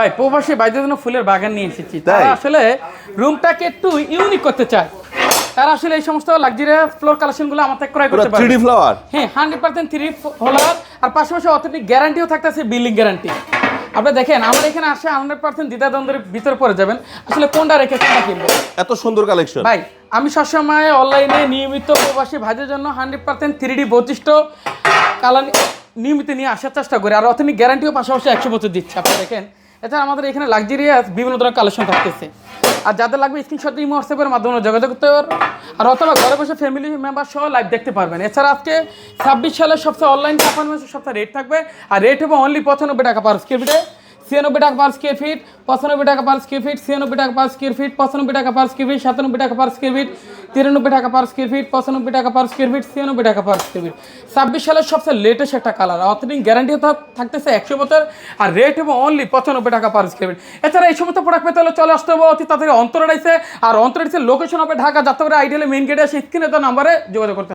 ভাই প্রবাসী ভাইদের জন্য ফুলের বাগান নিয়ে এসেছি। তারা আসলে রুমটাকে একটু ইউনিক করতে চায়। তারা আসলে এই সমস্ত লাক্সারিয়াস ফ্লোর কালেকশনগুলো আমার থেকে ক্রয় করতে পারে। 3D ফ্লাওয়ার, হ্যাঁ 100% 3D ফ্লাওয়ার, আর পাশাপাশি অথেন্টিক গ্যারান্টিও থাকতেছে, বিল্ডিং গ্যারান্টি। আপনি দেখেন আমার এখানে আসে 100% দ্বিধাদ্বন্দ্বের ভিতরে পড়ে যাবেন, আসলে কোনটা রেখে কোনটা কিনবো। এত সুন্দর কালেকশন ভাই আমি সবসময় অনলাইনে নিয়মিত প্রবাসী ভাইদের জন্য 100% 3D বৈশিষ্ট্য কালার নিয়মিত নিয়ে আসার চেষ্টা করি, আর অথেন্টিক গ্যারান্টিও পাশাপাশি 100 বছর দিচ্ছে। আপনি দেখেন এছাড়া আমাদের এখানে লাক্সারিয়াস বিভিন্ন ধরনের কালেকশন থাকতেছে। আর যাদের লাগবে স্ক্রিনশট ইমো হোয়াটসঅ্যাপের মাধ্যমে যোগাযোগ করতে পারবেন, আর অথবা ঘরে বসে ফ্যামিলি মেম্বার সহ লাইভ দেখতে পারবেন। এছাড়া আজকে 26 সালের সবচেয়ে অনলাইন পারফরমেন্সের সবচেয়ে রেট থাকবে, আর রেট হবে অনলি 95 টাকা পার স্কোয়ার ফিটে, 96 টাকা পার স্কোয়ার ফিট, 95 টাকা পার স্কোয়ার ফিট, 96 টাকা পার স্কোয়ার ফিট, 95 টাকা পার স্কোয়ার ফিট, 97 টাকা পার স্কোয়ার ফিট, 93 টাকা পার স্কোয়ার ফিট, 95 টাকা পার স্কোয়ার ফিট, 96 টাকা পার স্কোয়ার ফিট। 26 সালের সবচেয়ে লেটেস্ট একটা কালার, অথেন্টিক গ্যারান্টি থাকতেছে 100 বছর, আর রেট হবে অনলি 95 টাকা পার স্কোয়ার ফিট। এছাড়া এই সমস্ত প্রোডাক্ট পেতে হলে চলে আসতে হবে অতি তাড়াতাড়ি অন্তরাইছে, আর অন্তরাইছে লোকেশন হবে ঢাকা যাত্রাবাড়ি আইডিয়ালে মেইন গেটে এসে স্ক্রিনে তো নাম্বারে যোগাযোগ করতে হবে।